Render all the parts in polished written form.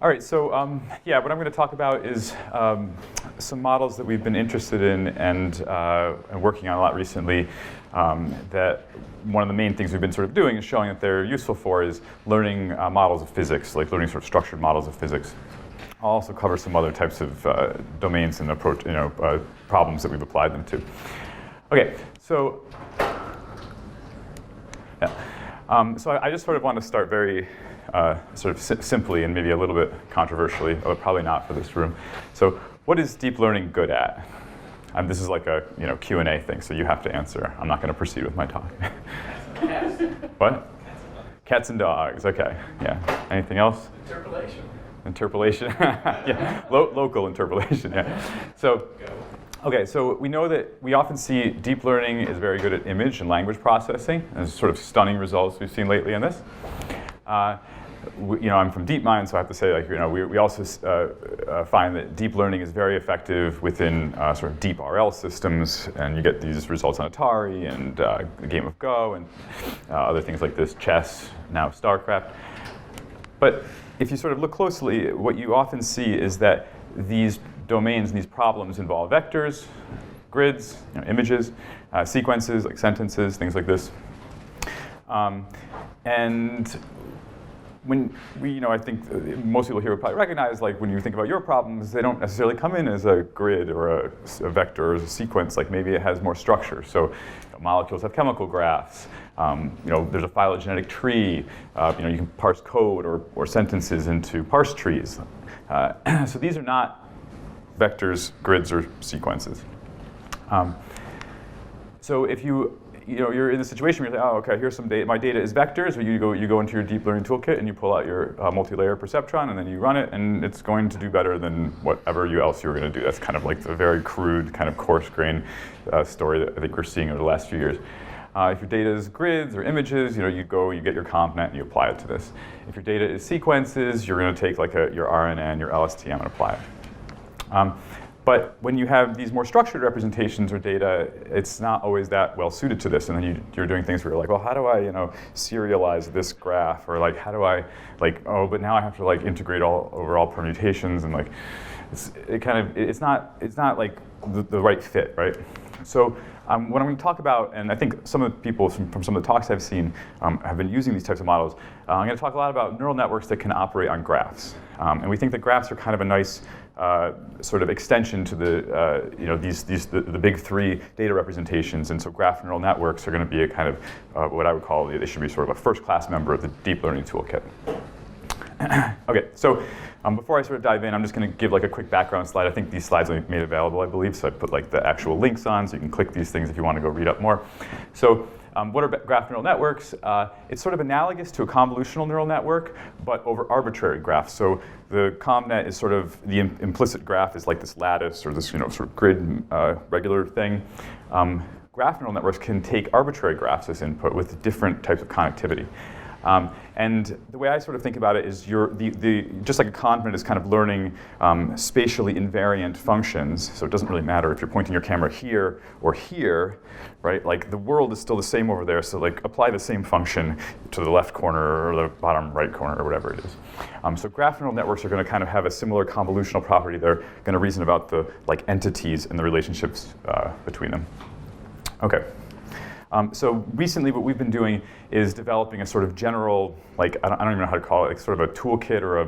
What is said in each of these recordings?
All right, so yeah, what I'm going to talk about is some models that we've been interested in and working on a lot recently. That one of the main things we've been sort of doing is showing that they're useful for is learning models of physics, like learning sort of structured models of physics. I'll also cover some other types of domains and approach, problems that we've applied them to. Okay, so yeah, so I just sort of want to start very sort of simply and maybe a little bit controversially, but probably not for this room. So, what is deep learning good at? This is like a Q&A thing, so you have to answer. I'm not going to proceed with my talk. Cats. What? Cats and dogs. Okay. Yeah. Anything else? Interpolation. Interpolation. Yeah. Local interpolation. Yeah. So, okay. So we know that we often see deep learning is very good at image and language processing. There's sort of stunning results we've seen lately in this. I'm from DeepMind, so I have to say, we also find that deep learning is very effective within sort of deep RL systems, and you get these results on Atari and the game of Go and other things like this, chess, now StarCraft. But if you sort of look closely, what you often see is that these domains and these problems involve vectors, grids, images, sequences like sentences, things like this, and when I think most people here would probably recognize, like when you think about your problems, they don't necessarily come in as a grid or a vector or a sequence. Like maybe it has more structure. So molecules have chemical graphs. There's a phylogenetic tree. You can parse code or sentences into parse trees. So these are not vectors, grids, or sequences. So if you're in the situation where you say, oh, okay, here's some data. My data is vectors. Or you go into your deep learning toolkit and you pull out your multi-layer perceptron and then you run it, and it's going to do better than whatever else you were going to do. That's kind of like the very crude, kind of coarse-grained story that I think we're seeing over the last few years. If your data is grids or images, you get your CompNet and you apply it to this. If your data is sequences, you're going to take like your RNN, your LSTM, and apply it. But when you have these more structured representations or data, it's not always that well suited to this. And then you're doing things where you're like, well, how do I, serialize this graph? Or like, how do I, but now I have to integrate all permutations, and it's not like the right fit, right? So what I'm going to talk about, and I think some of the people from some of the talks I've seen have been using these types of models. I'm going to talk a lot about neural networks that can operate on graphs, and we think that graphs are kind of a nice sort of extension to the big three data representations, and so graph neural networks are going to be a kind of what I would call, they should be sort of a first-class member of the deep learning toolkit. Okay, so before I sort of dive in, I'm just going to give a quick background slide. I think these slides are made available, I believe, so I put the actual links on, so you can click these things if you want to go read up more. So what are graph neural networks? It's sort of analogous to a convolutional neural network, but over arbitrary graphs. So the CompNet is sort of, the implicit graph is like this lattice or this sort of grid regular thing. Graph neural networks can take arbitrary graphs as input with different types of connectivity. And the way I sort of think about it is just like a CompNet is kind of learning spatially invariant functions, so it doesn't really matter if you're pointing your camera here or here, right? Like the world is still the same over there, so apply the same function to the left corner or the bottom right corner or whatever it is. So graph neural networks are going to kind of have a similar convolutional property. They're going to reason about the entities and the relationships between them. Okay. So recently what we've been doing is developing a sort of general, I don't even know how to call it, sort of a toolkit or I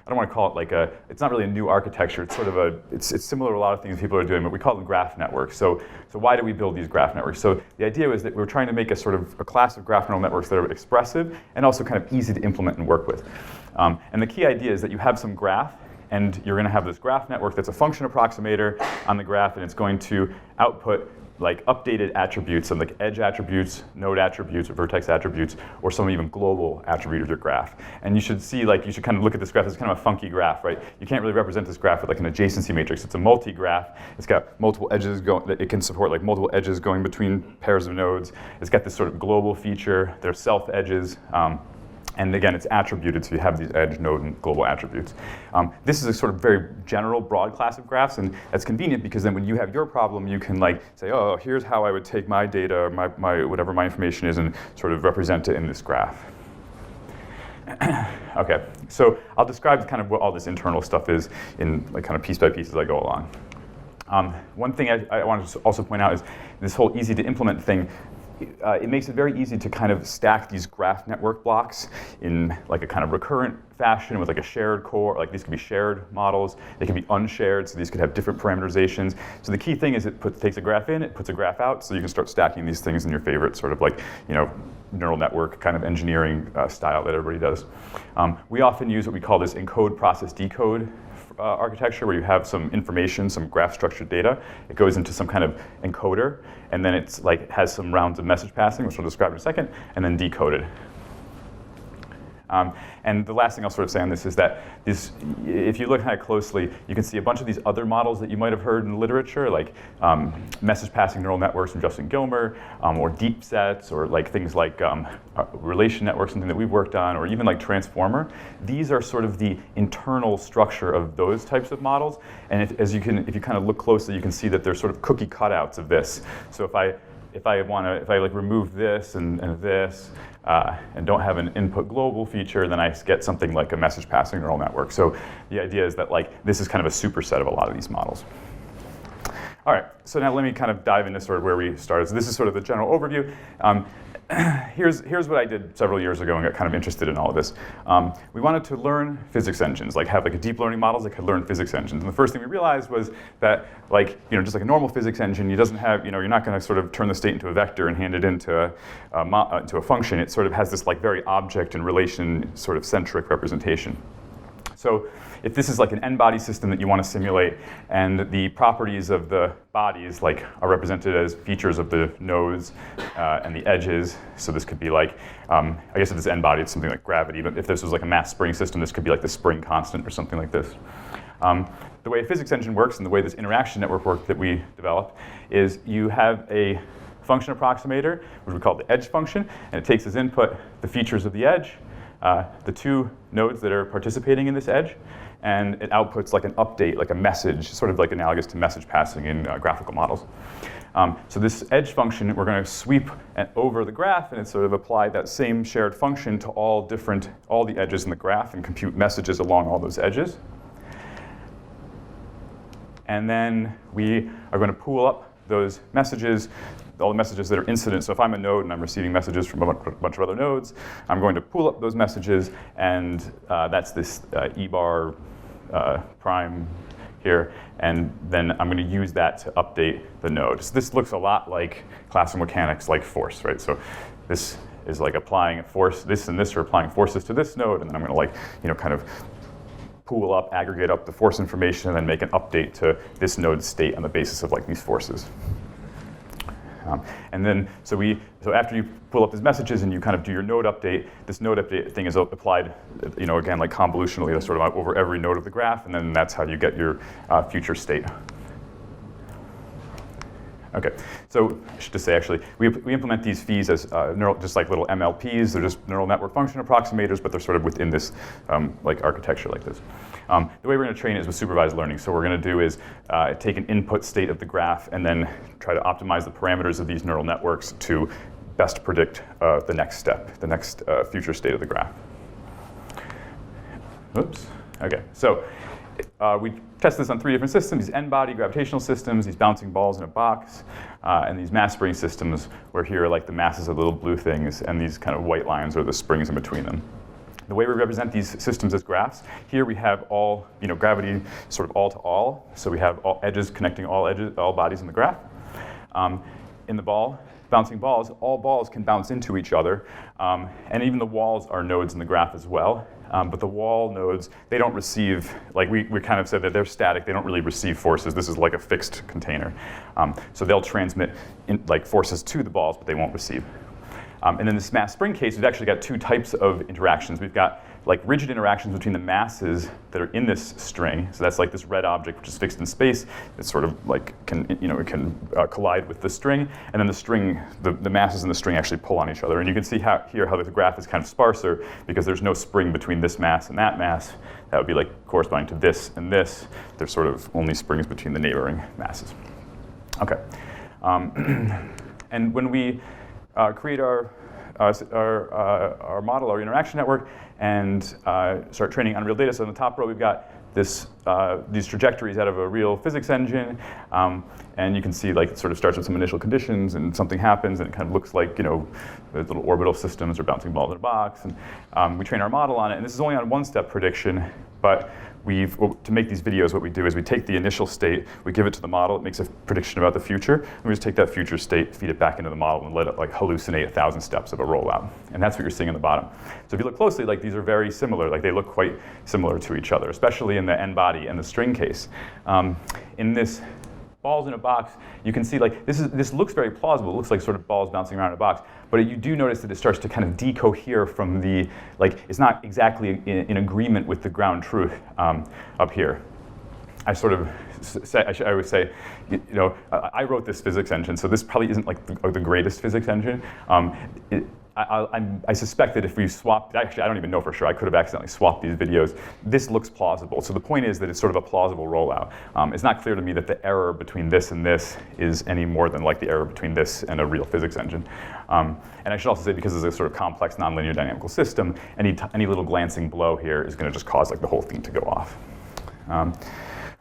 don't want to call it it's not really a new architecture. It's sort of it's similar to a lot of things people are doing, but we call them graph networks. So why do we build these graph networks? So the idea was that we were trying to make a sort of a class of graph neural networks that are expressive and also kind of easy to implement and work with. And the key idea is that you have some graph, and you're going to have this graph network that's a function approximator on the graph, and it's going to output updated attributes, some edge attributes, node attributes, or vertex attributes, or some even global attribute of your graph. And you should see, you should kind of look at this graph as kind of a funky graph, right? You can't really represent this graph with an adjacency matrix. It's a multi-graph. It's got multiple edges it can support multiple edges going between pairs of nodes. It's got this sort of global feature. There's self edges. And again, it's attributed, so you have these edge, node, and global attributes. This is a sort of very general, broad class of graphs, and that's convenient because then when you have your problem, you can say, oh, here's how I would take my data, or my whatever my information is, and sort of represent it in this graph. Okay, so I'll describe kind of what all this internal stuff is in like kind of piece by piece as I go along. One thing I want to also point out is this whole easy to implement thing. It makes it very easy to kind of stack these graph network blocks in like a kind of recurrent fashion with like a shared core. Like these could be shared models. They can be unshared, so these could have different parameterizations. So the key thing is it takes a graph in, it puts a graph out, so you can start stacking these things in your favorite sort of like, neural network kind of engineering style that everybody does. We often use what we call this encode, process, decode architecture, where you have some information, some graph structured data. It goes into some kind of encoder, and then it's like has some rounds of message passing, which I'll describe in a second, and then decoded. And the last thing I'll sort of say on this is that if you look kind of closely, you can see a bunch of these other models that you might have heard in the literature, like message passing neural networks from Justin Gilmer, or deep sets, or like things like relation networks, something that we've worked on, or even like transformer. These are sort of the internal structure of those types of models. And if you kind of look closely, you can see that they're sort of cookie cutouts of this. So if I like remove this and this and don't have an input global feature, then I get something like a message passing neural network. So the idea is that like this is kind of a superset of a lot of these models. All right, so now let me kind of dive into sort of where we started. So this is sort of the general overview. Here's what I did several years ago and got kind of interested in all of this. We wanted to learn physics engines, like have like a deep learning models that could learn physics engines. And the first thing we realized was that like, just like a normal physics engine, it doesn't have, you're not going to sort of turn the state into a vector and hand it into a function. It sort of has this like very object and relation sort of centric representation. So if this is like an n-body system that you want to simulate, and the properties of the bodies like are represented as features of the nodes and the edges, so this could be like, I guess if it's n-body, it's something like gravity, but if this was like a mass spring system, this could be like the spring constant or something like this. The way a physics engine works and the way this interaction network works that we developed is you have a function approximator, which we call the edge function, and it takes as input the features of the edge, the two nodes that are participating in this edge, and it outputs like an update, like a message, sort of like analogous to message passing in graphical models. So this edge function, we're going to sweep over the graph, and it's sort of apply that same shared function to all the edges in the graph and compute messages along all those edges. And then we are going to pool up those messages, all the messages that are incident. So if I'm a node and I'm receiving messages from a bunch of other nodes, I'm going to pool up those messages, and that's this E-bar prime here, and then I'm going to use that to update the node. So this looks a lot like classical mechanics, like force, right? So this is like applying a force, this and this are applying forces to this node, and then I'm going to like, kind of pool up, aggregate up the force information, and then make an update to this node's state on the basis of like these forces. And then, so after you pull up these messages and you kind of do your node update, this node update thing is applied, again, like convolutionally, sort of over every node of the graph, and then that's how you get your future state. Okay, so I should just say actually, we implement these fees as just like little MLPs. They're just neural network function approximators, but they're sort of within this like architecture like this. The way we're going to train it is with supervised learning. So what we're going to do is take an input state of the graph and then try to optimize the parameters of these neural networks to best predict the next step, the next future state of the graph. Oops. Okay, so we test this on 3 different systems: these n-body gravitational systems, these bouncing balls in a box, and these mass spring systems, where here like the masses are little blue things, and these kind of white lines are the springs in between them. The way we represent these systems as graphs, here we have all, gravity sort of all to all, so we have all edges connecting all bodies in the graph. In the bouncing balls, all balls can bounce into each other, and even the walls are nodes in the graph as well. But the wall nodes, they don't receive, like we kind of said that they're static, they don't really receive forces. This is like a fixed container. So they'll transmit like forces to the balls, but they won't receive. And in this mass spring case, we've actually got 2 types of interactions. We've got like rigid interactions between the masses that are in this string. So that's like this red object, which is fixed in space. It sort of like it can collide with the string. And then the string, the masses in the string actually pull on each other. And you can see here how the graph is kind of sparser because there's no spring between this mass and that mass. That would be like corresponding to this and this. There's sort of only springs between the neighboring masses. Okay. And when we create our our model, our interaction network, and start training on real data. So in the top row, we've got these trajectories out of a real physics engine, and you can see like it sort of starts with some initial conditions, and something happens, and it kind of looks like the little orbital systems are bouncing balls in a box, and we train our model on it. And this is only on one-step prediction, but to make these videos, what we do is we take the initial state, we give it to the model, it makes a prediction about the future, and we just take that future state, feed it back into the model, and let it like hallucinate 1,000 steps of a rollout. And that's what you're seeing on the bottom. So if you look closely, like these are very similar, like they look quite similar to each other, especially in the n body and the string case. In this balls in a box, you can see like this looks very plausible. It looks like sort of balls bouncing around in a box, but you do notice that it starts to kind of decohere from the, like it's not exactly in agreement with the ground truth up here. I sort of say, I would say, I wrote this physics engine, so this probably isn't like the greatest physics engine. I suspect that if we swapped, actually I don't even know for sure, I could have accidentally swapped these videos. This looks plausible. So the point is that it's sort of a plausible rollout. It's not clear to me that the error between this and this is any more than like the error between this and a real physics engine. And I should also say, because it's a sort of complex nonlinear dynamical system, any little glancing blow here is going to just cause like the whole thing to go off.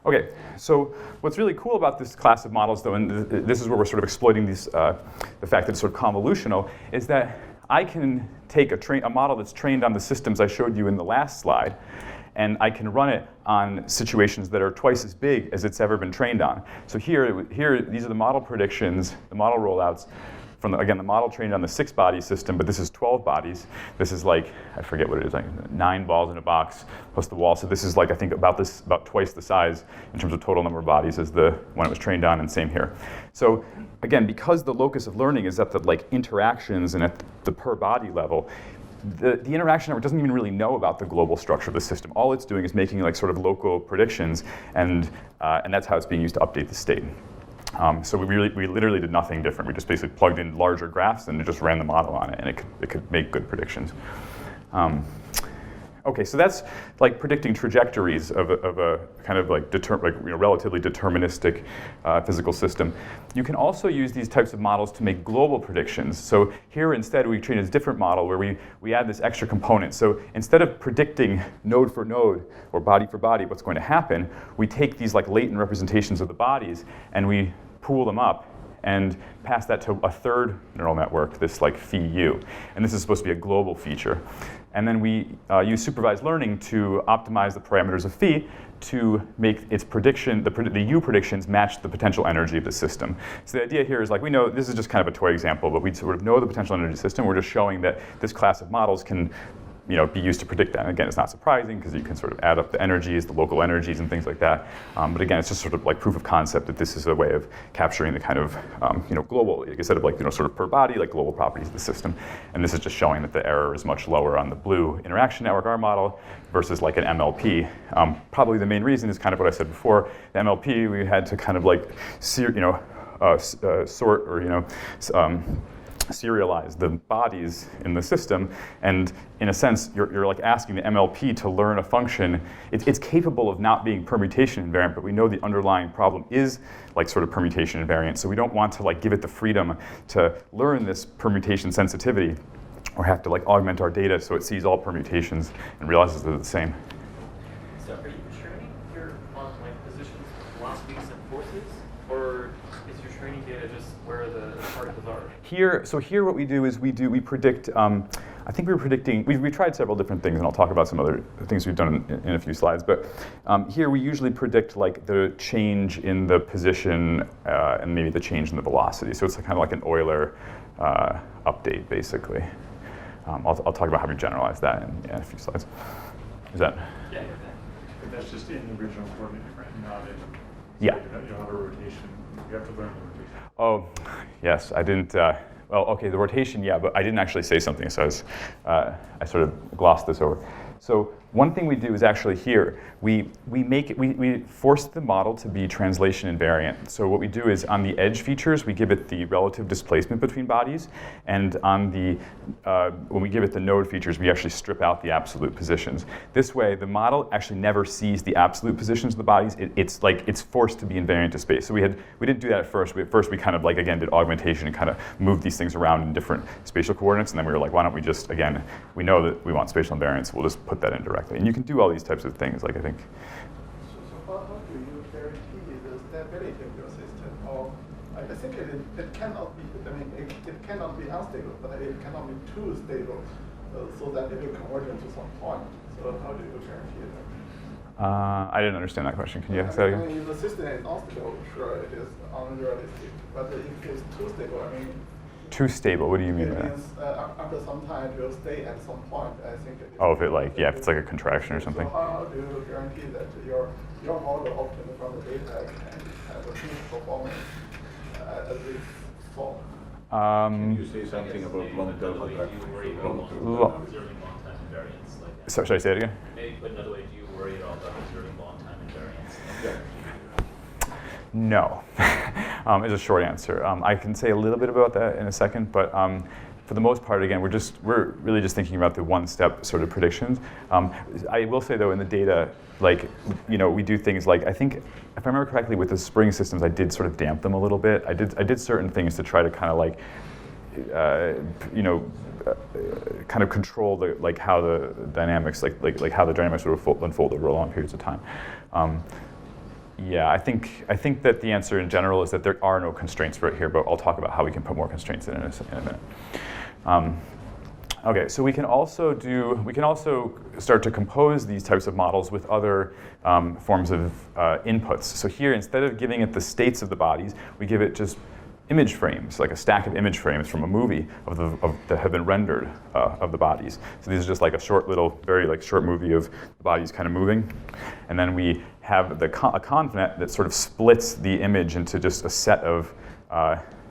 Okay, so what's really cool about this class of models, though, and this is where we're sort of exploiting these, the fact that it's sort of convolutional, is that I can take a model that's trained on the systems I showed you in the last slide, and I can run it on situations that are twice as big as it's ever been trained on. So here these are the model predictions, the model rollouts, from the model trained on the 6-body system, but this is 12 bodies. This is like, I forget what it is, like 9 balls in a box plus the wall. So this is like, I think about twice the size in terms of total number of bodies as the one it was trained on, and same here. So again, because the locus of learning is at the like interactions and at the per body level, the interaction network doesn't even really know about the global structure of the system. All it's doing is making like sort of local predictions, and that's how it's being used to update the state. So we literally did nothing different. We just basically plugged in larger graphs and it just ran the model on it, and it could make good predictions. Okay, so that's like predicting trajectories of a kind of like relatively deterministic physical system. You can also use these types of models to make global predictions. So here instead we train a different model where we add this extra component. So instead of predicting node for node or body for body what's going to happen, we take these like latent representations of the bodies and we pool them up and pass that to a third neural network, this like phi u. And this is supposed to be a global feature. And then we use supervised learning to optimize the parameters of phi to make its prediction, the u predictions match the potential energy of the system. So the idea here is like, we know, this is just kind of a toy example, but we sort of know the potential energy system. We're just showing that this class of models can be used to predict that. And again, it's not surprising because you can sort of add up the energies, the local energies and things like that. But again, it's just sort of like proof of concept that this is a way of capturing the kind of global, instead of like sort of per body, like global properties of the system. And this is just showing that the error is much lower on the blue interaction network, our model, versus like an MLP. Probably the main reason is kind of what I said before. The MLP, we had to kind of like sort or serialize the bodies in the system, and in a sense you're like asking the MLP to learn a function. It's capable of not being permutation invariant, but we know the underlying problem is like sort of permutation invariant, so we don't want to like give it the freedom to learn this permutation sensitivity or have to like augment our data so it sees all permutations and realizes they're the same. So are you training here on like positions, velocities, and forces, or is your training data just where the particles are? Here what we do is we predict, I think we were predicting, we tried several different things, and I'll talk about some other things we've done in a few slides, but here we usually predict like the change in the position and maybe the change in the velocity. So it's kind of like an Euler update, basically. I'll talk about how we generalize that in a few slides. Is that? Yeah. But that's just in the original coordinate, right? Not in. Yeah. You don't have a rotation. You have to learn the rotation. Oh, yes. I didn't. Well, okay, the rotation, yeah, but I didn't actually say something, so I sort of glossed this over. So one thing we do is actually here, we force the model to be translation invariant. So what we do is on the edge features, we give it the relative displacement between bodies, and on the when we give it the node features, we actually strip out the absolute positions. This way, the model actually never sees the absolute positions of the bodies. It's forced to be invariant to space. So we didn't do that at first. First we kind of like again did augmentation and kind of moved these things around in different spatial coordinates, and then we were like, why don't we just again, we know that we want spatial invariance, we'll just put that in directly. And you can do all these types of things, like I think. So how do you guarantee the stability of your system? Or I think it cannot be. I mean, it cannot be unstable, but it cannot be too stable, so that it will converge into some point. So how do you guarantee that? I didn't understand that question. Can you say that again? I mean, if the system is unstable, sure, it is unrealistic. But if it's too stable, I mean. Too stable. What do you mean by that? It means after some time it will stay at some point. I think. Oh, if it's like a contraction or something. So how do you guarantee that your model obtained from the data can have a smooth performance at this form? Can you say something about long-term Do you worry at all about observing long-time invariance? Like So should I say it again? maybe put another way, do you worry at all about observing long-time invariance? Yeah. No, is a short answer. I can say a little bit about that in a second, but for the most part, again, we're really just thinking about the one-step sort of predictions. I will say though, in the data, like we do things like I think, if I remember correctly, with the spring systems, I did sort of damp them a little bit. I did certain things to try to kind of like, kind of control how the dynamics, like how the dynamics would unfold over long periods of time. Yeah, I think that the answer in general is that there are no constraints right here, but I'll talk about how we can put more constraints in a minute. Okay, so we can also start to compose these types of models with other forms of inputs. So here, instead of giving it the states of the bodies, we give it just image frames, like a stack of image frames from a movie that have been rendered of the bodies. So these are just like a short little, very like short movie of the bodies kind of moving. And then we have a convnet that sort of splits the image into just a set of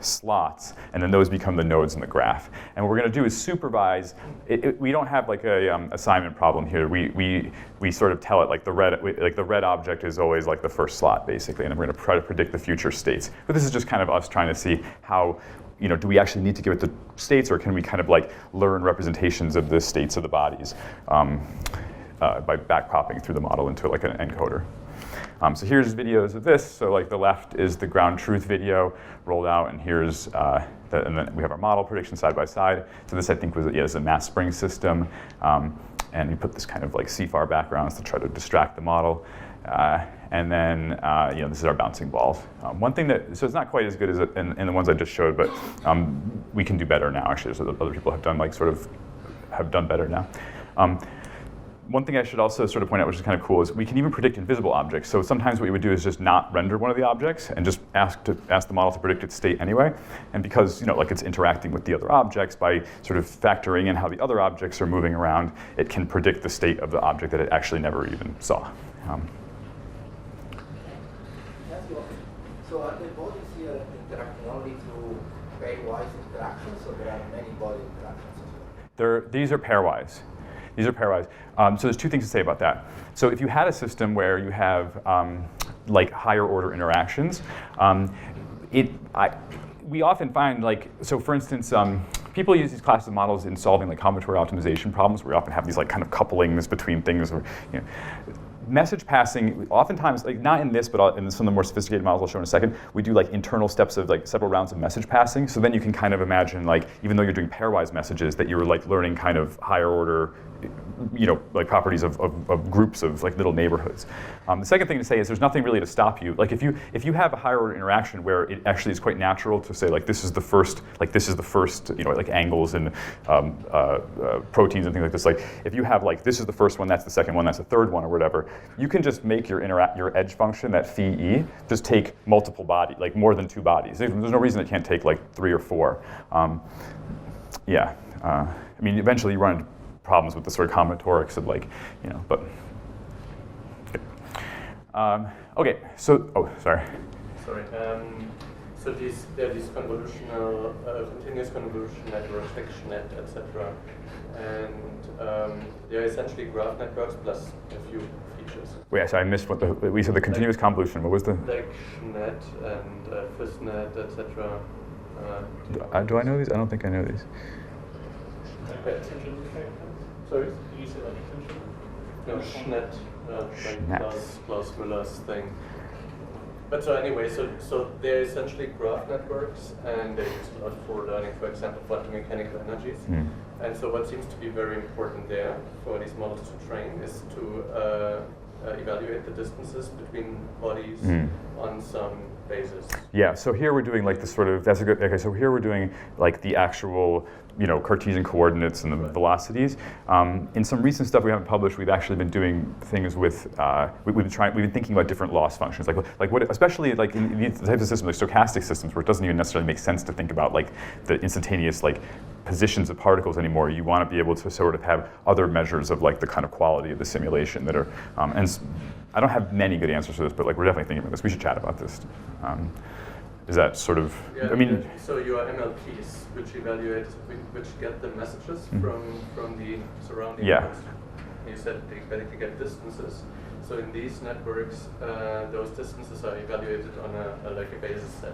slots, and then those become the nodes in the graph. And what we're going to do is supervise. We don't have like a assignment problem here. We sort of tell it like the red object is always like the first slot basically, and then we're going to try to predict the future states. But this is just kind of us trying to see how, do we actually need to give it the states, or can we kind of like learn representations of the states of the bodies by backpropping through the model into like an encoder. So here's videos of this. So like the left is the ground truth video rolled out, and here's and then we have our model prediction side by side. So this I think is a mass spring system, and we put this kind of like CFAR backgrounds to try to distract the model. And then this is our bouncing balls. One thing so it's not quite as good as in the ones I just showed, but we can do better now. Actually, so other people have done better now. One thing I should also sort of point out, which is kind of cool, is we can even predict invisible objects. So sometimes what we would do is just not render one of the objects and just ask the model to predict its state anyway. And because it's interacting with the other objects, by sort of factoring in how the other objects are moving around, it can predict the state of the object that it actually never even saw. So are the bodies here interacting only through pairwise interactions, or there are many body interactions as well? These are pairwise. These are pairwise. So there's two things to say about that. So if you had a system where you have like higher order interactions, we often find so for instance, people use these classes of models in solving like combinatorial optimization problems, where we often have these like kind of couplings between things. Message passing, oftentimes, like not in this, but in some of the more sophisticated models I'll show in a second, we do like internal steps of like several rounds of message passing. So then you can kind of imagine, like, even though you're doing pairwise messages, that you're like learning kind of higher order, like properties of groups of like little neighborhoods. The second thing to say is there's nothing really to stop you. Like if you have a higher order interaction where it actually is quite natural to say like this is the first, like angles and proteins and things like this. Like if you have like this is the first one, that's the second one, that's the third one, or whatever, you can just make your edge function, that phi e, just take multiple bodies, like more than two bodies. There's no reason it can't take like 3 or 4. I mean, eventually you run into problems with the sort of combinatorics of like, but. Okay, so, sorry. Sorry. So there are these convolutional, continuous convolution networks, FictionNet, etc. And they're essentially graph networks plus a few features. Wait, sorry, I missed what we said the continuous convolution. What was the? FictionNet and FISNet, etc. Do I know these? I don't think I know these. Sorry? Did you say like attention? No, Schnet, Schnet. like Klaus Müller's thing. But so anyway, so they're essentially graph networks, and they use a lot for learning, for example, quantum mechanical energies. And so what seems to be very important there for these models to train is to evaluate the distances between bodies on some basis. Yeah, so here we're doing like the sort of, that's a good, okay, so here we're doing like the actual, Cartesian coordinates and the velocities. In some recent stuff we haven't published, we've actually been doing things with, we've been thinking about different loss functions, like what, especially like in these types of systems, like stochastic systems, where it doesn't even necessarily make sense to think about like the instantaneous like positions of particles anymore. You want to be able to sort of have other measures of like the kind of quality of the simulation that are, I don't have many good answers for this, but like we're definitely thinking about this. We should chat about this. Is that sort of, yeah, I mean. So your MLPs, which evaluate, which get the messages from the surrounding nodes. You said they basically get distances. So in these networks, those distances are evaluated on like a basis set,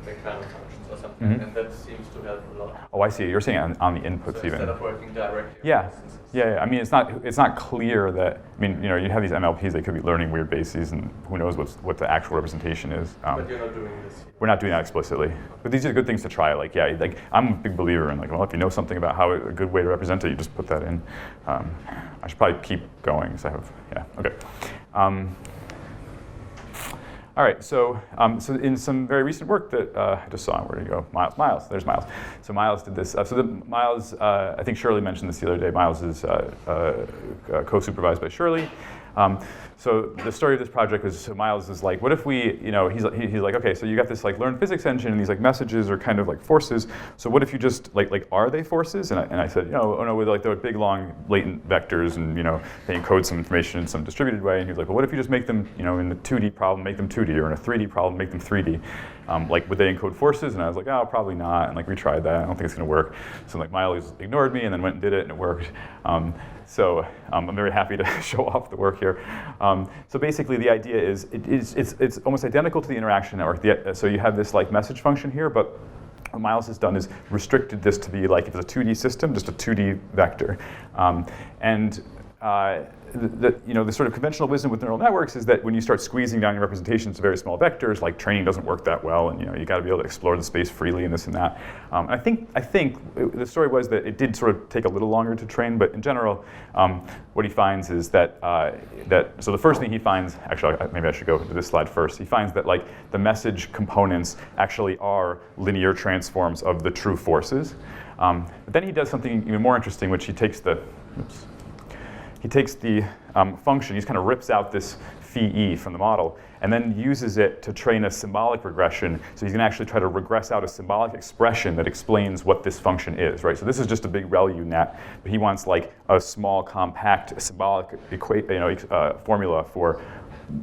like Kernel functions or something, and that seems to help a lot. Oh, I see. You're saying on the inputs so even. Instead of working directly. Yeah. Yeah. I mean, it's not clear that. I mean, you have these MLPs. They could be learning weird bases, and who knows what the actual representation is. But you're not doing this. We're not doing that explicitly. But these are good things to try. Like, yeah, like I'm a big believer in like, well, if you know something about how a good way to represent it, you just put that in. I should probably keep going because I have. Yeah. Okay. All right, so in some very recent work that I just saw, where did he go? Miles, there's Miles. So Miles did this. Miles, I think Shirley mentioned this the other day. Miles is co-supervised by Shirley. So the story of this project was, so Miles is like, what if we, he's like, okay, so you got this like learned physics engine, and these like messages are kind of like forces. So what if you just like are they forces? And I said, oh no, with like the big long latent vectors, and they encode some information in some distributed way. And he was like, well, what if you just make them, in the 2D problem, make them 2D, or in a 3D problem, make them 3D? Like, would they encode forces? And I was like, oh, probably not. And like, we tried that. I don't think it's going to work. So like, Miles ignored me and then went and did it, and it worked. So I'm very happy to show off the work here. So basically, the idea is it's almost identical to the interaction network. So you have this like message function here, but what Miles has done is restricted this to be like, if it's a 2D system, just a 2D vector. The sort of conventional wisdom with neural networks is that when you start squeezing down your representations to very small vectors, like training doesn't work that well, and you got to be able to explore the space freely and this and that. I think the story was that it did sort of take a little longer to train, but in general, what he finds is that so the first thing he finds, actually maybe I should go to this slide first. He finds that like the message components actually are linear transforms of the true forces. But then he does something even more interesting, which he takes the function, he kind of rips out this phi e from the model, and then uses it to train a symbolic regression. So he's going to actually try to regress out a symbolic expression that explains what this function is, right? So this is just a big ReLU net, but he wants like a small, compact symbolic formula for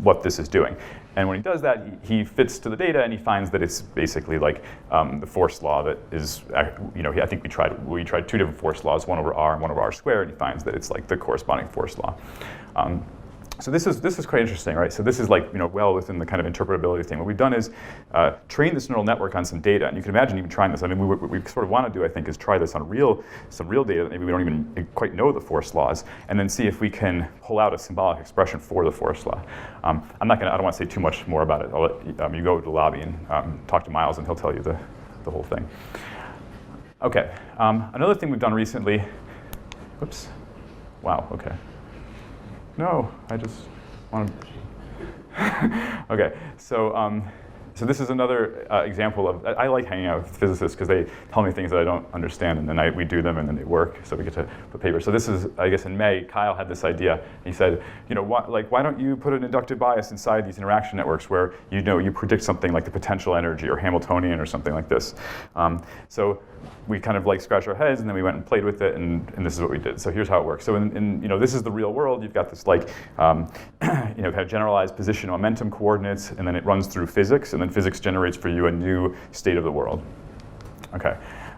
what this is doing. And when he does that, he fits to the data, and he finds that it's basically like the force law that is, I think we tried two different force laws, one over r and one over r squared, and he finds that it's like the corresponding force law. So this is quite interesting, right? So this is like well within the kind of interpretability thing. What we've done is train this neural network on some data, and you can imagine even trying this. I mean, what we sort of want to do, I think, is try this on some real data that maybe we don't even quite know the force laws, and then see if we can pull out a symbolic expression for the force law. I don't want to say too much more about it. I'll let you go to the lobby and talk to Miles, and he'll tell you the whole thing. Okay. Another thing we've done recently. Whoops. Wow. Okay. No, I just want to. Okay, so this is another example of. I like hanging out with physicists because they tell me things that I don't understand, and then we do them, and then they work. So we get to put papers. So this is, I guess, in May, Kyle had this idea. He said, why don't you put an inductive bias inside these interaction networks where you predict something like the potential energy or Hamiltonian or something like this. So we kind of like scratched our heads, and then we went and played with it, and this is what we did. So here's how it works. So in this is the real world. You've got this like kind of generalized position momentum coordinates, and then it runs through physics, and then physics generates for you a new state of the world. Okay.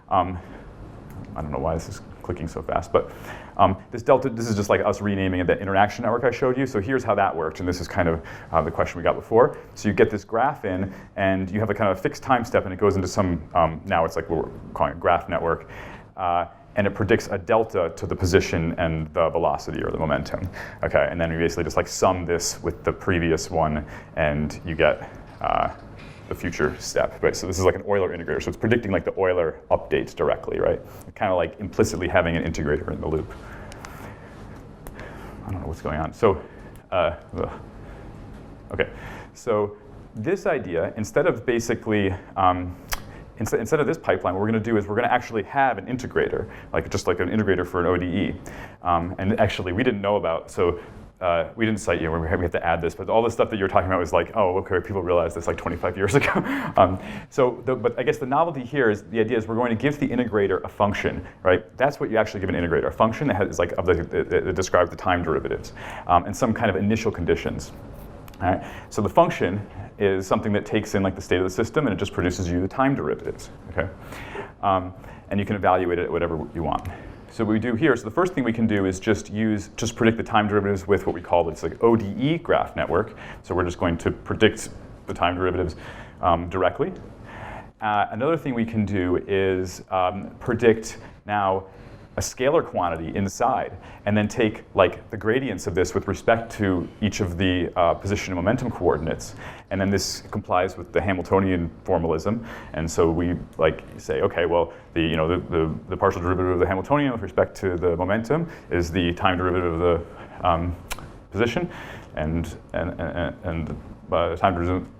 I don't know why this is clicking so fast, but this delta, this is just like us renaming the interaction network I showed you. So here's how that works, and this is kind of the question we got before. So you get this graph in, and you have a kind of fixed time step, and it goes into some, now it's like what we're calling a graph network, and it predicts a delta to the position and the velocity or the momentum. Okay, and then you basically just like sum this with the previous one, and you get the future step, right? So this is like an Euler integrator. So it's predicting like the Euler updates directly, right? Kind of like implicitly having an integrator in the loop. I don't know what's going on. So, okay. So this idea, instead of basically, instead of this pipeline, what we're going to do is we're going to actually have an integrator, like just like an integrator for an ODE. And actually, we didn't know about, so we didn't cite you, we have to add this, but all the stuff that you were talking about was like, oh, okay, people realized this like 25 years ago. But I guess the novelty here is, the idea is we're going to give the integrator a function, right? That's what you actually give an integrator, a function that has like, that describes the time derivatives, and some kind of initial conditions. All right? So the function is something that takes in like the state of the system, and it just produces you the time derivatives, okay? And you can evaluate it at whatever you want. So what we do here, so the first thing we can do is just predict the time derivatives with what we call this like ODE graph network. So we're just going to predict the time derivatives directly. Another thing we can do is predict now a scalar quantity inside, and then take like the gradients of this with respect to each of the position and momentum coordinates. And then this complies with the Hamiltonian formalism. And so we like say, okay, well, the partial derivative of the Hamiltonian with respect to the momentum is the time derivative of the position, and the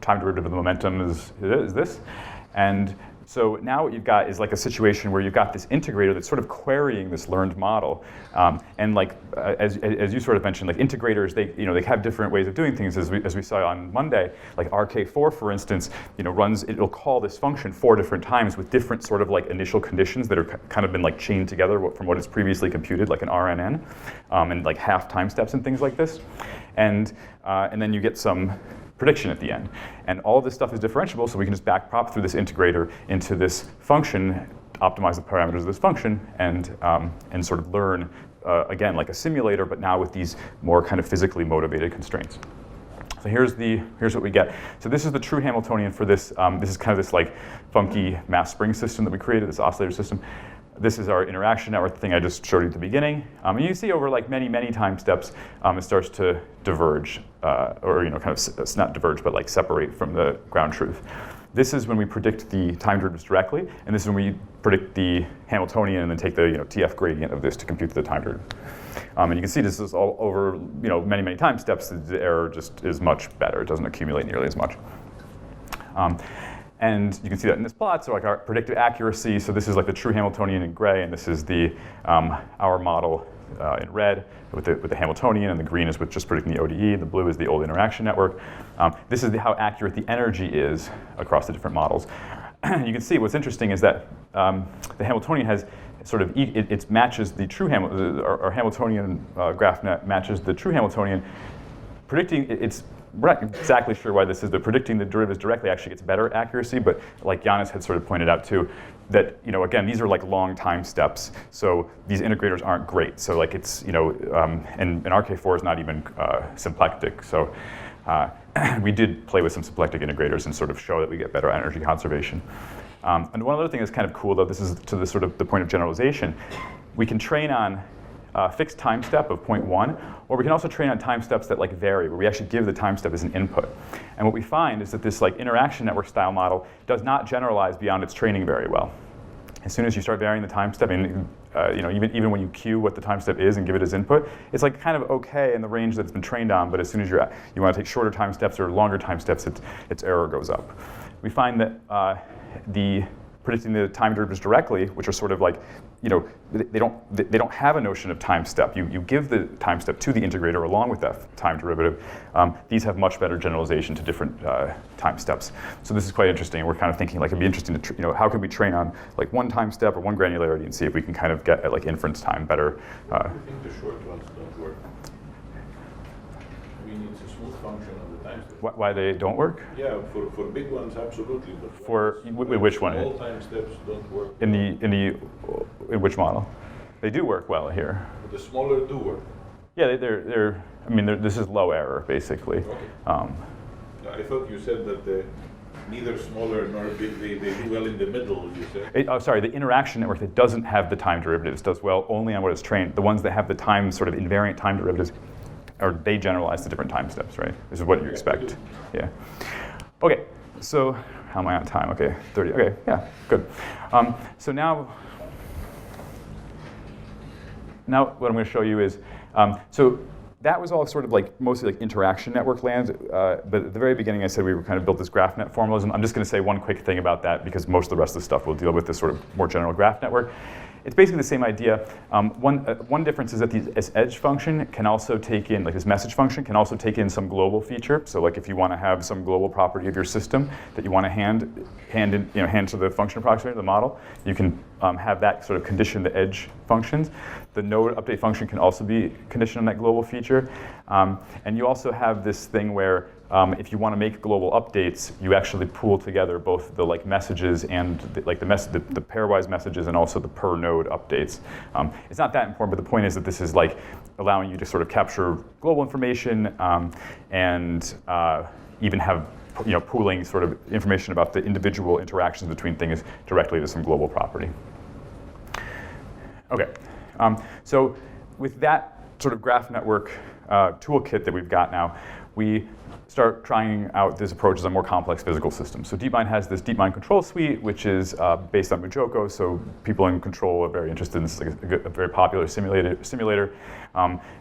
time derivative of the momentum is this. And so now what you've got is like a situation where you've got this integrator that's sort of querying this learned model, and like as you sort of mentioned, like integrators, they have different ways of doing things, as we saw on Monday. Like RK4, for instance, it'll call this function 4 different times with different sort of like initial conditions that are kind of been like chained together from what it's previously computed, like an RNN, and like half time steps and things like this, and then you get some prediction at the end. And all of this stuff is differentiable, so we can just backprop through this integrator into this function, optimize the parameters of this function, and sort of learn, again, like a simulator, but now with these more kind of physically motivated constraints. So here's what we get. So this is the true Hamiltonian for this. This is kind of this like funky mass spring system that we created, this oscillator system. This is our interaction network thing I just showed you at the beginning. And you see over like many time steps, it starts to diverge, or kind of not diverge, but like separate from the ground truth. This is when we predict the time derivatives directly, and this is when we predict the Hamiltonian and then take the TF gradient of this to compute the time derivative. And you can see this is all over many time steps. The error just is much better. It doesn't accumulate nearly as much. And you can see that in this plot. So like our predictive accuracy, so this is like the true Hamiltonian in gray, and this is the our model in red with the Hamiltonian, and the green is with just predicting the ODE, the blue is the old interaction network. This is how accurate the energy is across the different models. You can see what's interesting is that the Hamiltonian has sort of, it matches the true our Hamiltonian graph net matches the true Hamiltonian. Predicting, we're not exactly sure why this is, but predicting the derivatives directly actually gets better accuracy, but like Giannis had sort of pointed out too, that, again, these are like long time steps, so these integrators aren't great. So like it's, and RK4 is not even symplectic, so we did play with some symplectic integrators and sort of show that we get better energy conservation. And one other thing that's kind of cool, though, this is to the sort of the point of generalization, we can train on fixed time step of 0.1, or we can also train on time steps that like vary, where we actually give the time step as an input. And what we find is that this like interaction network style model does not generalize beyond its training very well. As soon as you start varying the time step, and even when you cue what the time step is and give it as input, it's like kind of okay in the range that it's been trained on, but as soon as you want to take shorter time steps or longer time steps, its error goes up. We find that predicting the time derivatives directly, which are sort of like, they don't have a notion of time step. You give the time step to the integrator along with that time derivative. These have much better generalization to different time steps. So this is quite interesting. We're kind of thinking like it'd be interesting to, how can we train on like one time step or one granularity and see if we can kind of get at like inference time better. I think the short ones don't work. mean, it's a smooth function of the time step. Why they don't work? Yeah, for big ones, absolutely. But For which one? All time steps don't work. In which model? They do work well here. But the smaller do work. Yeah, they're I mean, this is low error basically. Okay. I thought you said that neither smaller nor big, they do well in the middle, you said? Sorry, the interaction network that doesn't have the time derivatives does well only on what it's trained. The ones that have the time, sort of invariant time derivatives, they generalize to different time steps, right? This is what you expect. Yeah. Okay, so how am I on time? Okay, 30, okay, yeah, good. So now what I'm gonna show you is, so that was all sort of like mostly like interaction network land, but at the very beginning I said we were kind of built this GraphNet formalism. I'm just going to say one quick thing about that because most of the rest of the stuff will deal with this sort of more general graph network. It's basically the same idea. One difference is that this edge function can also take in, like this message function can also take in some global feature. So like if you want to have some global property of your system that you want to hand to the function approximator, the model, you can have that sort of condition the edge functions. The node update function can also be conditioned on that global feature. And you also have this thing where if you want to make global updates, you actually pool together both the like messages and the pairwise messages and also the per node updates. It's not that important, but the point is that this is like allowing you to sort of capture global information and even have pooling sort of information about the individual interactions between things directly to some global property. Okay, so with that sort of graph network toolkit that we've got now, we start trying out these approaches on more complex physical systems. So DeepMind has this DeepMind control suite, which is based on Mujoko. So people in control are very interested in this. It's like a very popular simulator.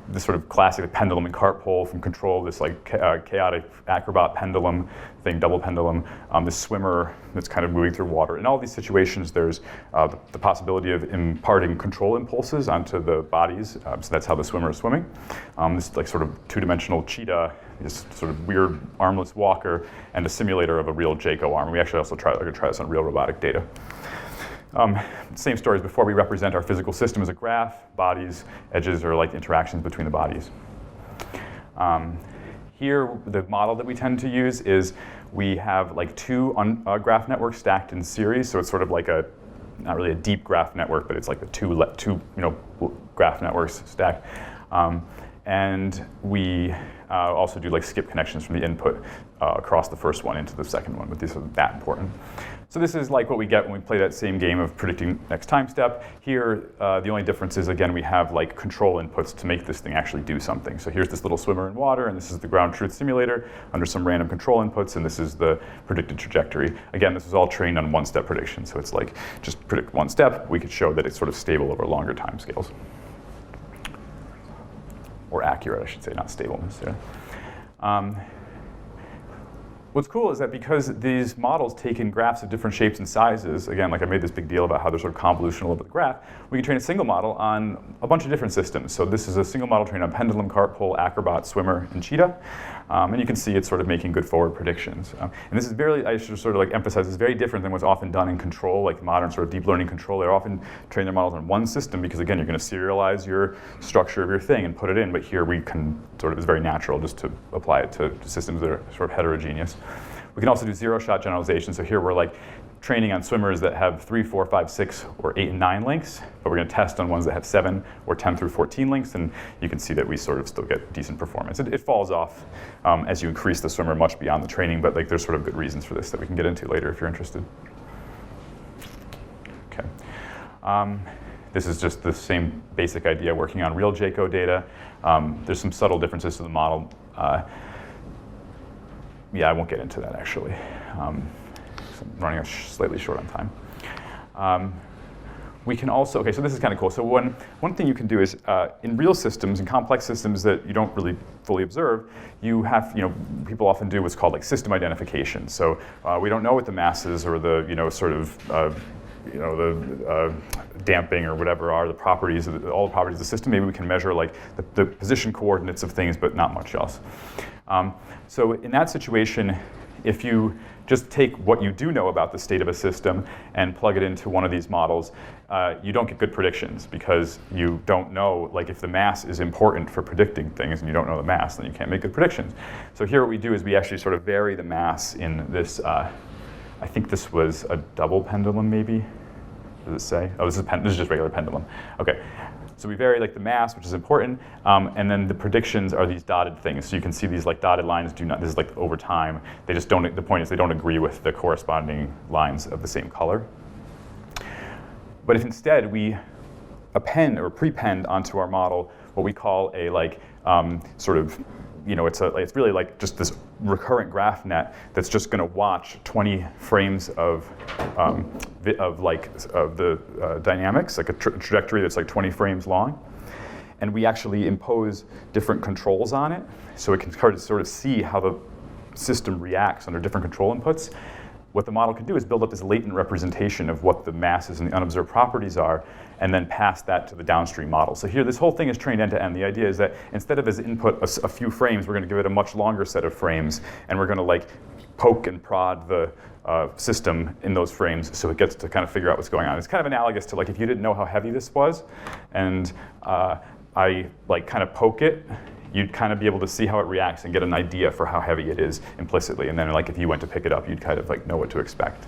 This sort of classic pendulum and cart pole from control, this like chaotic acrobat pendulum thing, double pendulum, this swimmer that's kind of moving through water. In all these situations, there's the possibility of imparting control impulses onto the bodies. So that's how the swimmer is swimming. This like sort of two-dimensional cheetah, this sort of weird armless walker, and a simulator of a real Jaco arm. We actually also try this on real robotic data. Same story as before. We represent our physical system as a graph. Bodies, edges are like interactions between the bodies. Here, the model that we tend to use is we have like two graph networks stacked in series. So it's sort of like not really a deep graph network, but it's like the two graph networks stacked. And we also do like skip connections from the input across the first one into the second one, but these are that important. So this is like what we get when we play that same game of predicting next time step. Here, the only difference is, again, we have like control inputs to make this thing actually do something. So here's this little swimmer in water, and this is the ground truth simulator under some random control inputs, and this is the predicted trajectory. Again, this is all trained on one-step prediction. So it's like, just predict one step. We could show that it's sort of stable over longer time scales. Or accurate, I should say, not stable necessarily. What's cool is that because these models take in graphs of different shapes and sizes, again, like I made this big deal about how they're sort of convolutional over the graph, we can train a single model on a bunch of different systems. So this is a single model trained on pendulum, cart pole, acrobat, swimmer, and cheetah. And you can see it's sort of making good forward predictions. And this is very, I should sort of like emphasize, it's very different than what's often done in control, like modern sort of deep learning control. They often train their models on one system because, again, you're going to serialize your structure of your thing and put it in. But here we can sort of, it's very natural just to apply it to systems that are sort of heterogeneous. We can also do zero-shot generalization. So here we're like training on swimmers that have 3, 4, 5, 6, or 8 and 9 links, but we're going to test on ones that have 7 or 10 through 14 links, and you can see that we sort of still get decent performance. It falls off as you increase the swimmer much beyond the training, but like there's sort of good reasons for this that we can get into later if you're interested. Okay. This is just the same basic idea working on real Jaco data. There's some subtle differences to the model. Yeah, I won't get into that actually. I'm running slightly short on time. We can also, okay, so this is kind of cool. So one thing you can do is in real systems, in complex systems that you don't really fully observe, you have, people often do what's called like system identification. So we don't know what the masses or the, sort of, the damping or whatever are the properties, all the properties of the system. Maybe we can measure like the position coordinates of things, but not much else. So in that situation, if you just take what you do know about the state of a system and plug it into one of these models, you don't get good predictions because you don't know, like if the mass is important for predicting things and you don't know the mass, then you can't make good predictions. So here what we do is we actually sort of vary the mass in this, I think this was a double pendulum maybe. Does it say? Oh, this is just regular pendulum. Okay. So we vary like the mass, which is important, and then the predictions are these dotted things. So you can see these like dotted lines do not, this is like over time, they just don't, the point is they don't agree with the corresponding lines of the same color. But if instead we append or prepend onto our model what we call a like sort of, it's really like just this recurrent graph net that's just going to watch 20 frames of the dynamics, like a trajectory that's like 20 frames long. And we actually impose different controls on it, so it can sort of see how the system reacts under different control inputs. What the model can do is build up this latent representation of what the masses and the unobserved properties are, and then pass that to the downstream model. So here, this whole thing is trained end to end. The idea is that instead of as input a few frames, we're going to give it a much longer set of frames, and we're going to like poke and prod the system in those frames so it gets to kind of figure out what's going on. It's kind of analogous to like if you didn't know how heavy this was, and I like kind of poke it, you'd kind of be able to see how it reacts and get an idea for how heavy it is implicitly. And then like if you went to pick it up, you'd kind of like know what to expect.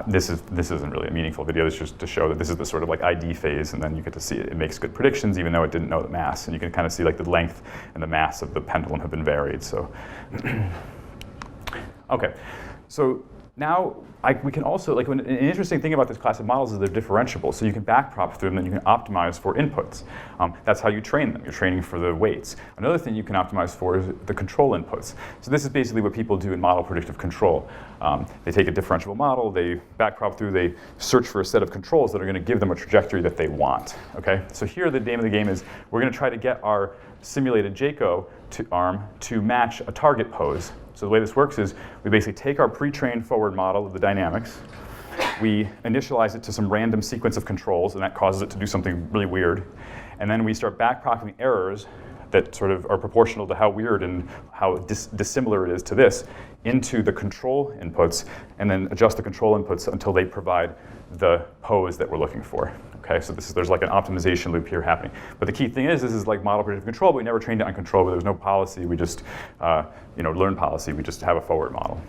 This isn't really a meaningful video. It's just to show that this is the sort of like ID phase, and then you get to see it. It makes good predictions even though it didn't know the mass. And you can kind of see like the length and the mass of the pendulum have been varied. So, okay. So now we can also, like an interesting thing about this class of models is they're differentiable. So you can backprop through them and you can optimize for inputs. That's how you train them. You're training for the weights. Another thing you can optimize for is the control inputs. So this is basically what people do in model predictive control. They take a differentiable model, they backprop through, they search for a set of controls that are going to give them a trajectory that they want. Okay? So here the name of the game is we're going to try to get our simulated JCO arm to match a target pose. So the way this works is we basically take our pre-trained forward model of the dynamics, we initialize it to some random sequence of controls, and that causes it to do something really weird. And then we start backpropping errors that sort of are proportional to how weird and how dissimilar it is to this into the control inputs, and then adjust the control inputs until they provide the pose that we're looking for. Okay, so there's like an optimization loop here happening. But the key thing is, this is like model predictive control, but we never trained it on control, but there's no policy. We just learn policy. We just have a forward model.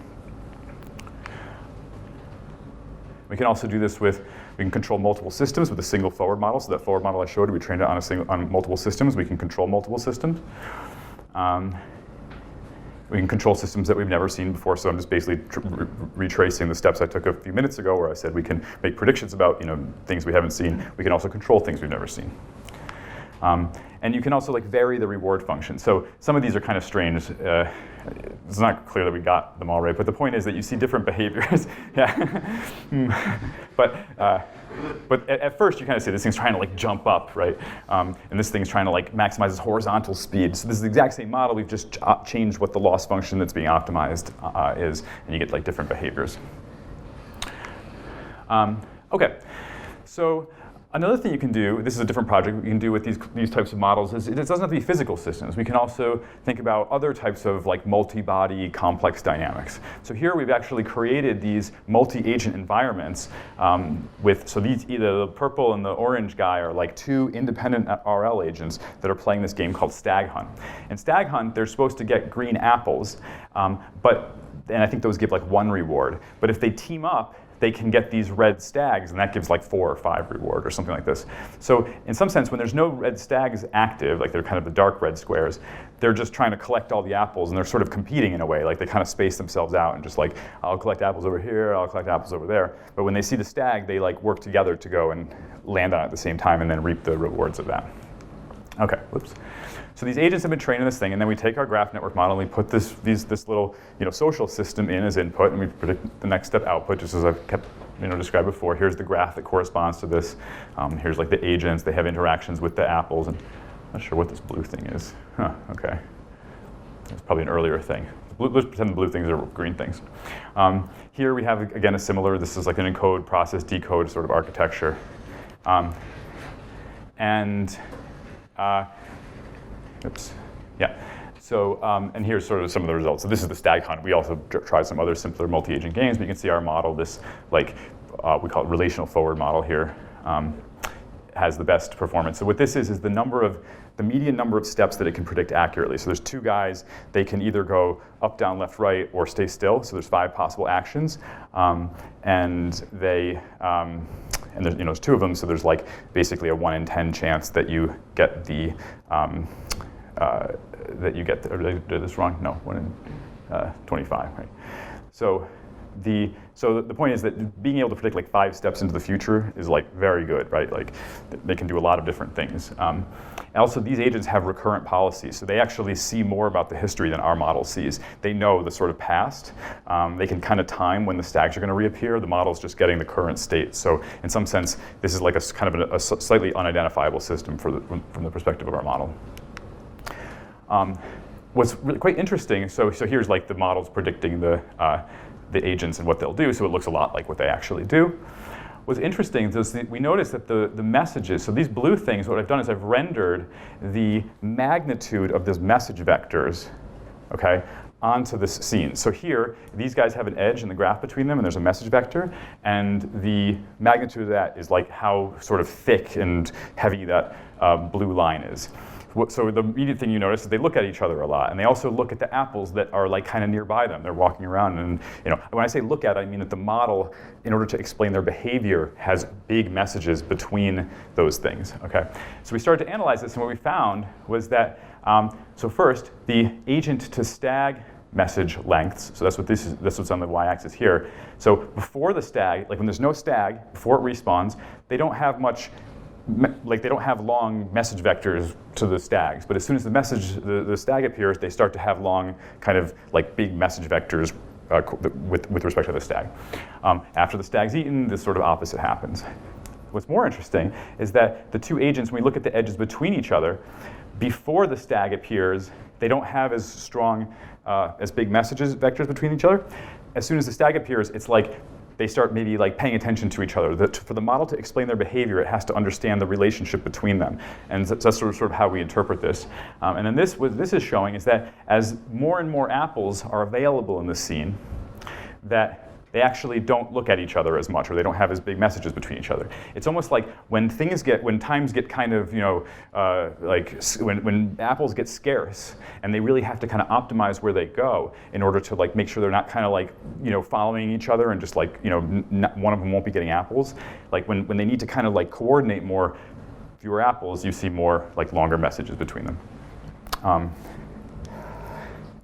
We can also do this we can control multiple systems with a single forward model. So that forward model I showed you, we trained it on multiple systems. We can control multiple systems. We can control systems that we've never seen before. So I'm just basically retracing the steps I took a few minutes ago where I said we can make predictions about things we haven't seen. We can also control things we've never seen. And you can also like vary the reward function. So some of these are kind of strange. It's not clear that we got them all right, but the point is that you see different behaviors. Yeah. But at first you kind of see this thing's trying to like jump up, right? And this thing's trying to like maximize its horizontal speed. So this is the exact same model. We've just changed what the loss function that's being optimized is, and you get like different behaviors. Okay, so another thing you can do, this is a different project we can do with these types of models, is it doesn't have to be physical systems. We can also think about other types of like multi-body complex dynamics. So here we've actually created these multi-agent environments so these, either the purple and the orange guy are like two independent RL agents that are playing this game called Stag Hunt. In Stag Hunt, they're supposed to get green apples, and I think those give like 1 reward. But if they team up, they can get these red stags, and that gives like 4 or 5 reward or something like this. So in some sense, when there's no red stags active, like they're kind of the dark red squares, they're just trying to collect all the apples, and they're sort of competing in a way. Like they kind of space themselves out and just like, I'll collect apples over here, I'll collect apples over there. But when they see the stag, they like work together to go and land on it at the same time and then reap the rewards of that. Okay, whoops. So these agents have been trained in this thing, and then we take our graph network model and we put this little social system in as input, and we predict the next step output, just as I've kept described before. Here's the graph that corresponds to this. Here's like the agents. They have interactions with the apples, and I'm not sure what this blue thing is. Huh, okay. It's probably an earlier thing. Let's pretend the blue things are green things. Here we have, again, this is like an encode, process, decode sort of architecture. Oops. Yeah. So, and here's sort of some of the results. So this is the stag hunt. We also tried some other simpler multi-agent games, but you can see our model, this like, we call it relational forward model here, has the best performance. So what this is the median number of steps that it can predict accurately. So there's two guys, they can either go up, down, left, right, or stay still. So there's 5 possible actions. And there's 2 of them, so there's like basically a 1 in 10 chance that you get the, or did I do this wrong? No, 1 in 25, right? So the point is that being able to predict like 5 steps into the future is like very good, right? Like they can do a lot of different things. And also these agents have recurrent policies, so they actually see more about the history than our model sees. They know the sort of past. They can kind of time when the stags are going to reappear. The model's just getting the current state. So in some sense, this is like a kind of a slightly unidentifiable system from the perspective of our model. What's really quite interesting, so here's like the models predicting the agents and what they'll do, so it looks a lot like what they actually do. What's interesting is we notice that the messages, so these blue things, what I've done is I've rendered the magnitude of these message vectors, okay, onto this scene. So here, these guys have an edge in the graph between them, and there's a message vector, and the magnitude of that is like how sort of thick and heavy that blue line is. So the immediate thing you notice is they look at each other a lot, and they also look at the apples that are like kind of nearby them. They're walking around, and when I say look at, I mean that the model, in order to explain their behavior, has big messages between those things. Okay, so we started to analyze this, and what we found was that so first the agent to stag message lengths. So that's what this is. This was on the y-axis here. So before the stag, like when there's no stag, before it respawns, they don't have much. Like they don't have long message vectors to the stags, but as soon as the stag appears, they start to have long, kind of like big message vectors with respect to the stag. After the stag's eaten, this sort of opposite happens. What's more interesting is that the 2 agents, when we look at the edges between each other, before the stag appears, they don't have as strong, as big messages vectors between each other. As soon as the stag appears, it's like they start maybe like paying attention to each other. For the model to explain their behavior, it has to understand the relationship between them. And that's sort of how we interpret this. And then what this is showing is that as more and more apples are available in the scene, that they actually don't look at each other as much, or they don't have as big messages between each other. It's almost like when times get kind of, like when apples get scarce, and they really have to kind of optimize where they go in order to like make sure they're not kind of like, following each other and just like, one of them won't be getting apples. Like when they need to kind of like coordinate more, fewer apples, you see more like longer messages between them.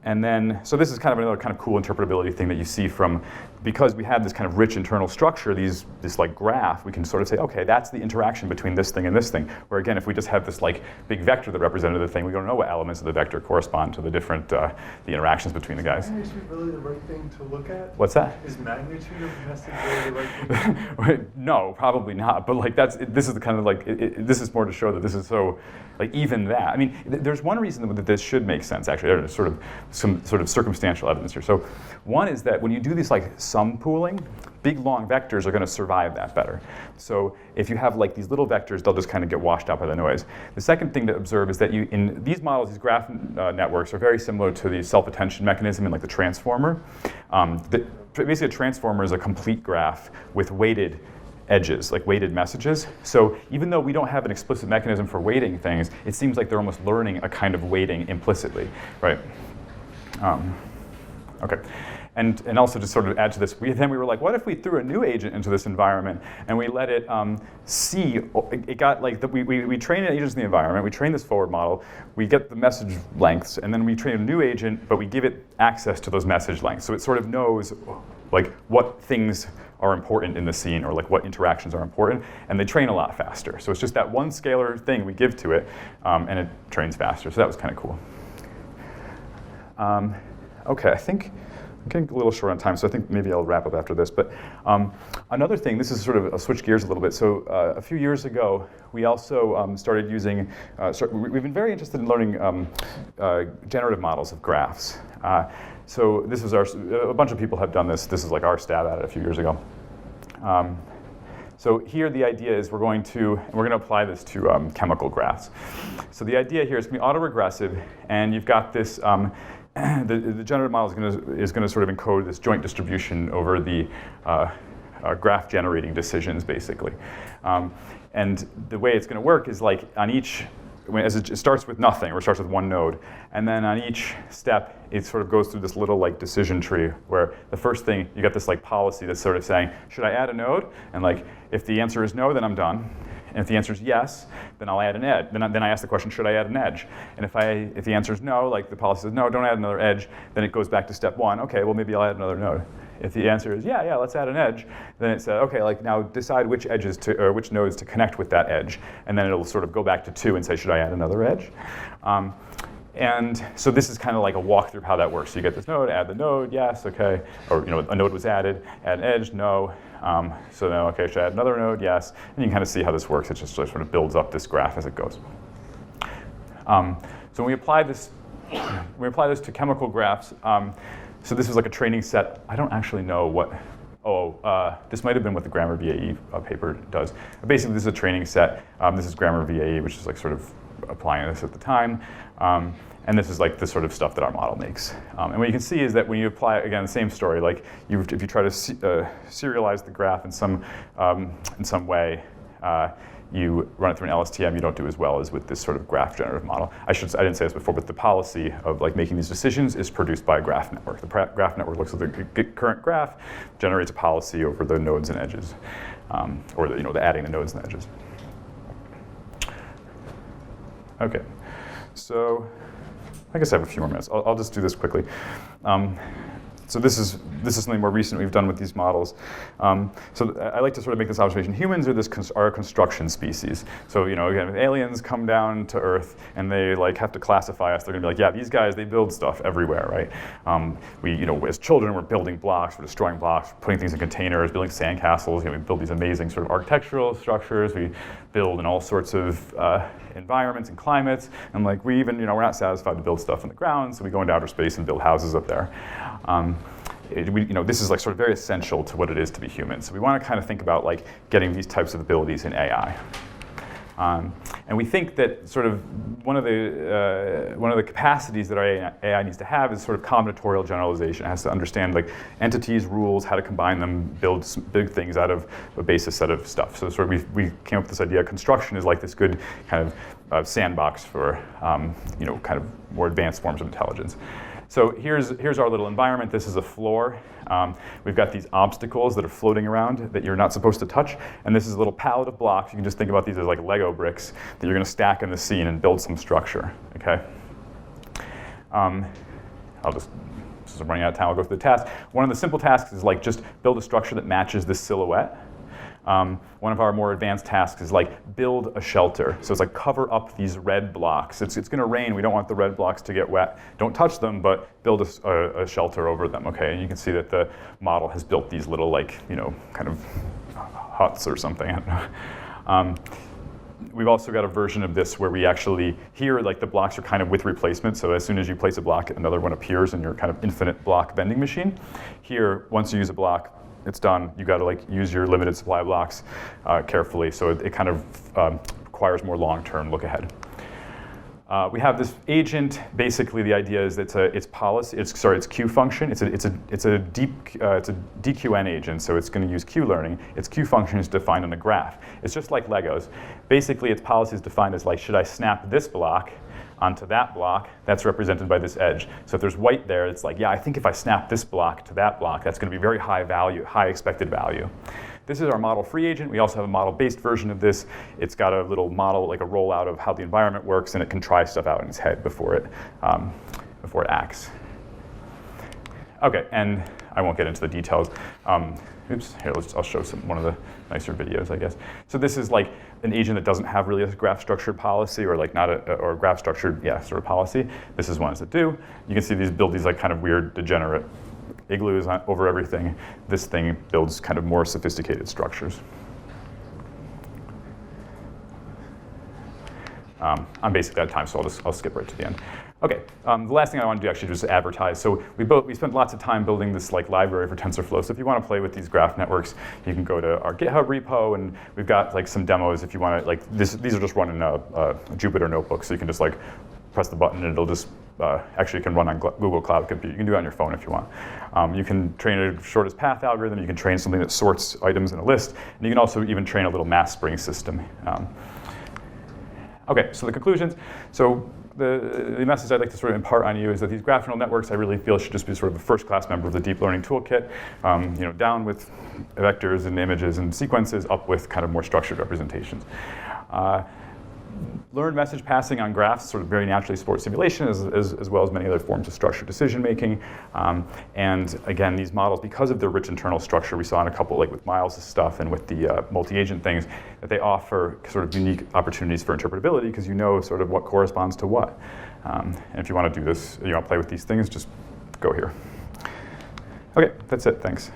And then, so this is kind of another kind of cool interpretability thing that you see from, because we had this kind of rich internal structure, this like graph, we can sort of say, okay, that's the interaction between this thing and this thing. Where again, if we just have this like big vector that represented the thing, we don't know what elements of the vector correspond to the different, the interactions between the guys. Is magnitude really the right thing to look at? What's that? Is magnitude of the message really the right thing? No, probably not. But like this is the kind of like, this is more to show that this is so, like even that. I mean, there's one reason that this should make sense, actually. There's sort of some sort of circumstantial evidence here. So one is that when you do these like sum pooling, big long vectors are going to survive that better. So if you have like these little vectors, they'll just kind of get washed out by the noise. The second thing to observe is that in these models, these graph networks are very similar to the self-attention mechanism in like the transformer. Basically a transformer is a complete graph with weighted edges, like weighted messages. So even though we don't have an explicit mechanism for weighting things, it seems like they're almost learning a kind of weighting implicitly, right? Okay. And also to sort of add to this, we were like, what if we threw a new agent into this environment and we let it see, it got like, we train agents in the environment, we train this forward model, we get the message lengths, and then we train a new agent, but we give it access to those message lengths. So it sort of knows like what things are important in the scene, or like what interactions are important, and they train a lot faster. So it's just that one scalar thing we give to it, and it trains faster. So that was kind of cool. Okay, I think I'm getting a little short on time, so I think maybe I'll wrap up after this. But another thing, this is sort of, I'll switch gears a little bit. So a few years ago, we also started using, we've been very interested in learning generative models of graphs. So this is a bunch of people have done this. This is like our stab at it a few years ago. So here the idea is we're going to apply this to chemical graphs. So the idea here is going to be autoregressive, and you've got this, the generative model is going to sort of encode this joint distribution over the graph generating decisions, basically. And the way it's going to work is like on each, as it starts with nothing, or it starts with one node, and then on each step, it sort of goes through this little like decision tree where the first thing, you got this like policy that's sort of saying, should I add a node? And like, if the answer is no, then I'm done. And if the answer is yes, then I'll add an edge. Then I ask the question, should I add an edge? And if the answer is no, like the policy says, no, don't add another edge, then it goes back to step one. Okay, well maybe I'll add another node. If the answer is yeah, let's add an edge, then it says, okay, like now decide which edges or which nodes to connect with that edge. And then it'll sort of go back to 2 and say, should I add another edge? And so this is kind of like a walkthrough of how that works. So you get this node, add the node, yes, okay. Or a node was added, add an edge, no. So now, okay, should I add another node? Yes. And you can kind of see how this works. It just sort of builds up this graph as it goes. So when we apply this to chemical graphs, so this is like a training set. I don't actually know what, this might have been what the grammar VAE paper does. Basically, this is a training set. This is grammar VAE, which is like sort of applying this at the time. And this is like the sort of stuff that our model makes. And what you can see is that when you apply, again, the same story, like if you try to serialize the graph in some way, you run it through an LSTM, you don't do as well as with this sort of graph generative model. I didn't say this before, but the policy of like making these decisions is produced by a graph network. The graph network looks at the current graph, generates a policy over the nodes and edges, or the adding the nodes and edges. Okay, so I guess I have a few more minutes. I'll just do this quickly. So this is something more recent we've done with these models. So I like to sort of make this observation. Humans are a construction species. So again, if aliens come down to Earth and they like have to classify us, they're gonna be like, yeah, these guys, they build stuff everywhere, right? We, as children, we're building blocks, we're destroying blocks, putting things in containers, building sandcastles. We build these amazing sort of architectural structures. We build in all sorts of environments and climates, and like we even, we're not satisfied to build stuff in the ground, so we go into outer space and build houses up there. This is like sort of very essential to what it is to be human. So we want to kind of think about like getting these types of abilities in AI. And we think that sort of one of the capacities that our AI needs to have is sort of combinatorial generalization. It has to understand like entities, rules, how to combine them, build some big things out of a basis set of stuff. So sort of we came up with this idea. Construction is like this good kind of sandbox for kind of more advanced forms of intelligence. So here's our little environment. This is a floor. We've got these obstacles that are floating around that you're not supposed to touch. And this is a little palette of blocks. You can just think about these as like Lego bricks that you're going to stack in the scene and build some structure. Okay. Since I'm running out of time, I'll go through the task. One of the simple tasks is like just build a structure that matches this silhouette. One of our more advanced tasks is like build a shelter. So it's like cover up these red blocks. It's going to rain. We don't want the red blocks to get wet. Don't touch them, but build a shelter over them. Okay, and you can see that the model has built these little like kind of huts or something. I don't know. We've also got a version of this where we actually, here like the blocks are kind of with replacement. So as soon as you place a block, another one appears in your kind of infinite block vending machine. Here, once you use a block, it's done. You got to like use your limited supply blocks carefully. So it kind of requires more long-term look ahead. We have this agent. Basically, the idea is that it's Q function. It's a DQN agent. So it's going to use Q learning. Its Q function is defined on a graph. It's just like Legos. Basically, its policy is defined as like, should I snap this block onto that block? That's represented by this edge. So if there's white there, it's like, yeah, I think if I snap this block to that block, that's going to be very high value, high expected value. This is our model free agent. We also have a model-based version of this. It's got a little model, like a rollout of how the environment works, and it can try stuff out in its head before it acts. Okay, and I won't get into the details. Here, I'll show one of the nicer videos, I guess. So this is like an agent that doesn't have really a graph structured policy, or like not or graph structured, sort of policy. This is ones that do. You can see these build these like kind of weird degenerate igloos over everything. This thing builds kind of more sophisticated structures. I'm basically out of time, so I'll skip right to the end. Okay, the last thing I want to do actually is just advertise. So we spent lots of time building this like library for TensorFlow. So if you want to play with these graph networks, you can go to our GitHub repo, and we've got like some demos if you want to, like these are just run in a Jupyter notebook, so you can just like press the button and it'll just, actually it can run on Google Cloud Compute. You can do it on your phone if you want. You can train a shortest path algorithm, you can train something that sorts items in a list, and you can also even train a little mass spring system. Okay, so the conclusions. So the message I'd like to sort of impart on you is that these graph neural networks I really feel should just be sort of a first-class member of the deep learning toolkit. Down with vectors and images and sequences, up with kind of more structured representations. Learn message passing on graphs sort of very naturally supports simulation as well as many other forms of structured decision making. And again, these models, because of their rich internal structure, we saw in a couple, like with Miles' stuff and with the multi-agent things, that they offer sort of unique opportunities for interpretability because you know sort of what corresponds to what. And if you want to do this, you want to play with these things, just go here. Okay, that's it. Thanks.